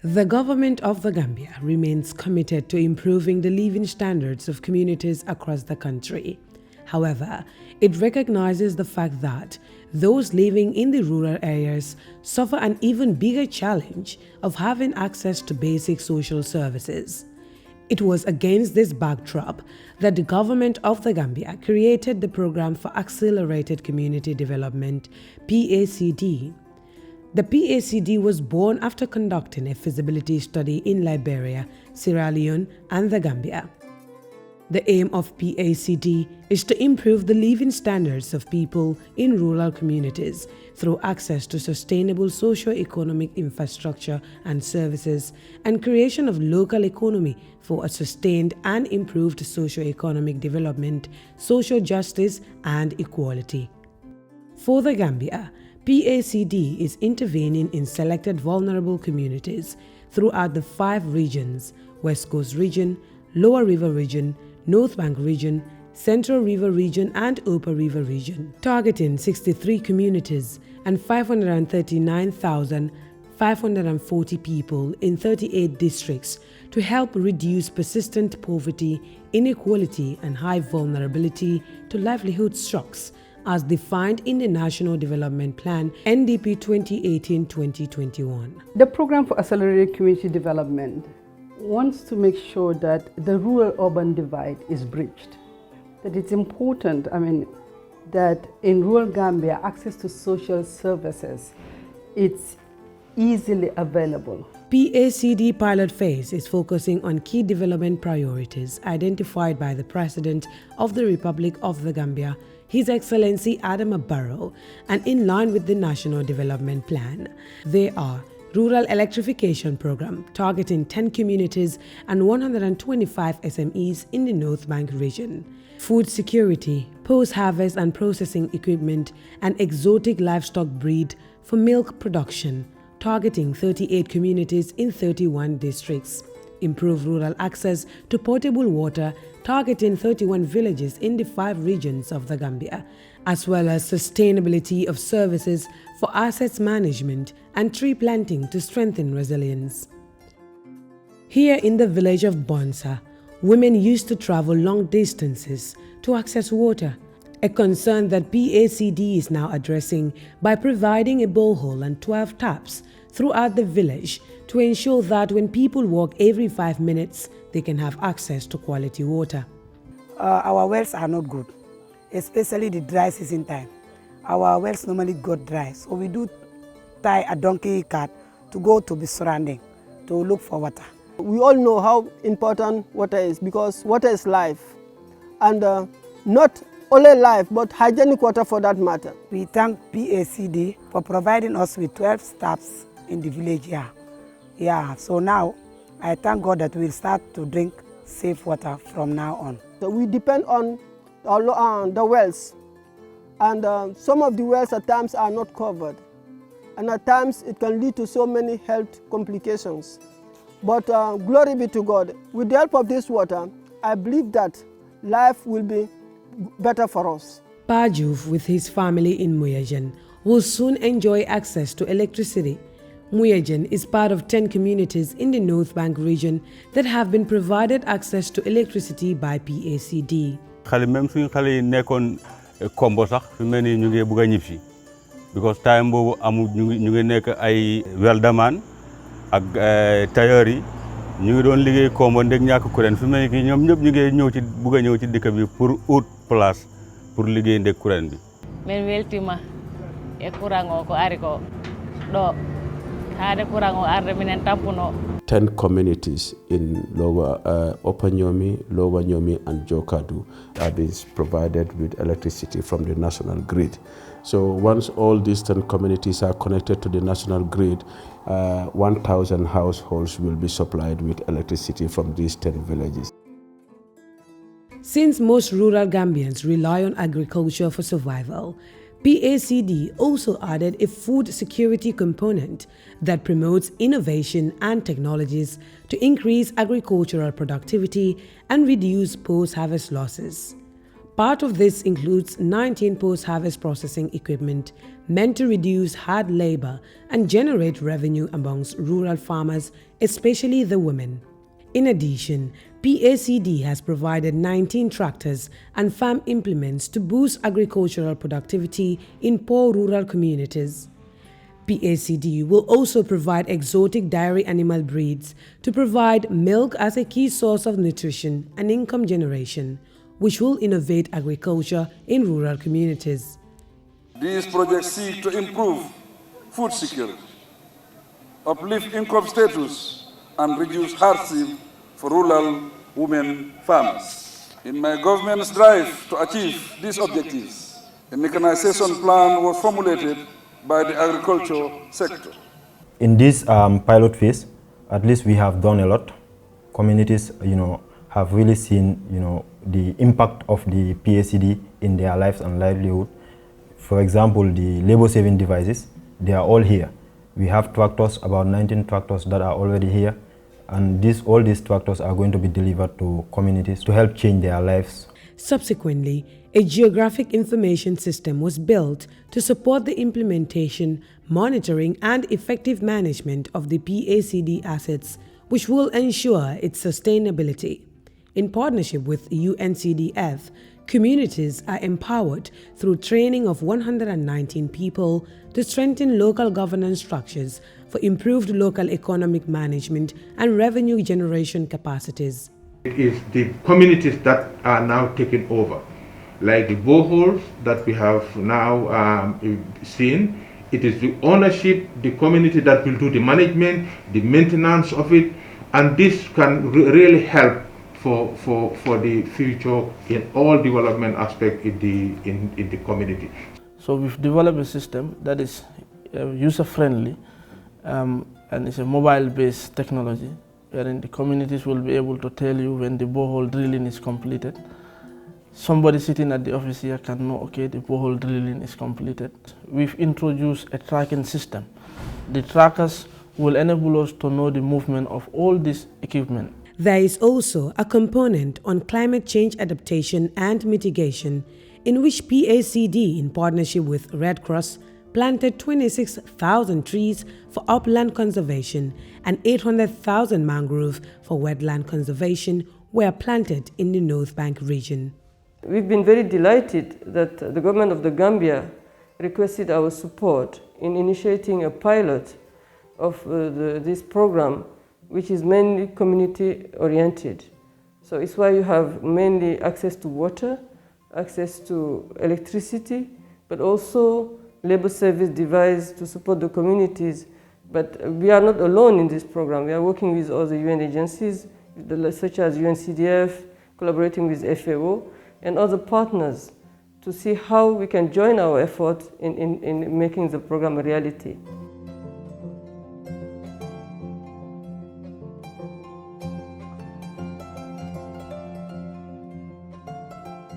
The government of the Gambia remains committed to improving the living standards of communities across the country. However, it recognizes the fact that those living in the rural areas suffer an even bigger challenge of having access to basic social services. It was against this backdrop that the government of the Gambia created the Program for Accelerated Community Development, PACD. The PACD was born after conducting a feasibility study in Liberia, Sierra Leone, and the Gambia. The aim of PACD is to improve the living standards of people in rural communities through access to sustainable socio-economic infrastructure and services and creation of local economy for a sustained and improved socio-economic development, social justice, and equality. For the Gambia, PACD is intervening in selected vulnerable communities throughout the 5 regions: West Coast Region, Lower River Region, North Bank Region, Central River Region, and Upper River Region, targeting 63 communities and 539,540 people in 38 districts to help reduce persistent poverty, inequality, and high vulnerability to livelihood shocks, as defined in the National Development Plan NDP 2018-2021. The Program for Accelerated Community Development wants to make sure that the rural-urban divide is bridged. That it's important, that in rural Gambia, access to social services, it's easily available. PACD pilot phase is focusing on key development priorities identified by the President of the Republic of the Gambia, His Excellency Adama Barrow, and in line with the National Development Plan. They are Rural Electrification Program, targeting 10 communities and 125 SMEs in the North Bank region. Food security, post-harvest and processing equipment, and exotic livestock breed for milk production, targeting 38 communities in 31 districts. Improve rural access to potable water, targeting 31 villages in the 5 regions of the Gambia, as well as sustainability of services for assets management and tree planting to strengthen resilience. Here in the village of Bonsa, women used to travel long distances to access water, a concern that PACD is now addressing by providing a borehole and 12 taps throughout the village to ensure that when people walk every 5 minutes, they can have access to quality water. Our wells are not good, especially the dry season time. Our wells normally got dry, so we do tie a donkey cart to go to the surrounding to look for water. We all know how important water is because water is life, and not only life but hygienic water for that matter. We thank PACD for providing us with 12 staffs in the village here. So now I thank God that we'll start to drink safe water from now on. So we depend on the wells, and some of the wells at times are not covered, and at times it can lead to so many health complications. But glory be to God, with the help of this water, I believe that life will be better for us. Pajuf, with his family in Muyajan, will soon enjoy access to electricity. Muyajan is part of 10 communities in the North Bank region that have been provided access to electricity by PACD. Même suñu xale yi nekkoon Kombo sax fi mel ni ñu ngi bëgg a ñibsi because time boobu amul ñu ngi nekk ay weldaman ak tailleur yi ñu ngi doon liggéey Kombo ndeg ñàkk kuréen fi mel ni ñoom ñëpp ñu ngi ñëw ci bëgg a ñëw ci dëkk bi pour out place pour liggéey ndeg kuréen bi. Men weltima e courant o ko ari ko do haade courant o arde minen tampuno. 10 communities in Upper Nyomi, Lower Nyomi, and Jokadu are being provided with electricity from the national grid. So once all these 10 communities are connected to the national grid, 1,000 households will be supplied with electricity from these 10 villages. Since most rural Gambians rely on agriculture for survival, PACD also added a food security component that promotes innovation and technologies to increase agricultural productivity and reduce post-harvest losses. Part of this includes 19 post-harvest processing equipment meant to reduce hard labor and generate revenue amongst rural farmers, especially the women. In addition, PACD has provided 19 tractors and farm implements to boost agricultural productivity in poor rural communities. PACD will also provide exotic dairy animal breeds to provide milk as a key source of nutrition and income generation, which will innovate agriculture in rural communities. These projects seek to improve food security, uplift income status, and reduce hardship for rural women farmers. In my government's drive to achieve these objectives, a mechanization plan was formulated by the agriculture sector. In this pilot phase, at least we have done a lot. Communities, have really seen, the impact of the PACD in their lives and livelihood. For example, the labor-saving devices, they are all here. We have tractors, about 19 tractors that are already here, and all these tractors are going to be delivered to communities to help change their lives. Subsequently, a geographic information system was built to support the implementation, monitoring, and effective management of the PACD assets, which will ensure its sustainability. In partnership with UNCDF, communities are empowered through training of 119 people to strengthen local governance structures for improved local economic management and revenue generation capacities. It is the communities that are now taking over, like the boreholes that we have now seen. It is the ownership, the community that will do the management, the maintenance of it, and this can really help for the future in all development aspects in the community. So we've developed a system that is user-friendly and it's a mobile-based technology, wherein the communities will be able to tell you when the borehole drilling is completed. Somebody sitting at the office here can know, okay, the borehole drilling is completed. We've introduced a tracking system. The trackers will enable us to know the movement of all this equipment. There is also a component on climate change adaptation and mitigation, in which PACD, in partnership with Red Cross, planted 26,000 trees for upland conservation and 800,000 mangrove for wetland conservation were planted in the North Bank region. We've been very delighted that the government of the Gambia requested our support in initiating a pilot of this program, which is mainly community-oriented. So it's why you have mainly access to water, access to electricity, but also labor service device to support the communities. But we are not alone in this program. We are working with other UN agencies, such as UNCDF, collaborating with FAO, and other partners to see how we can join our efforts in making the program a reality.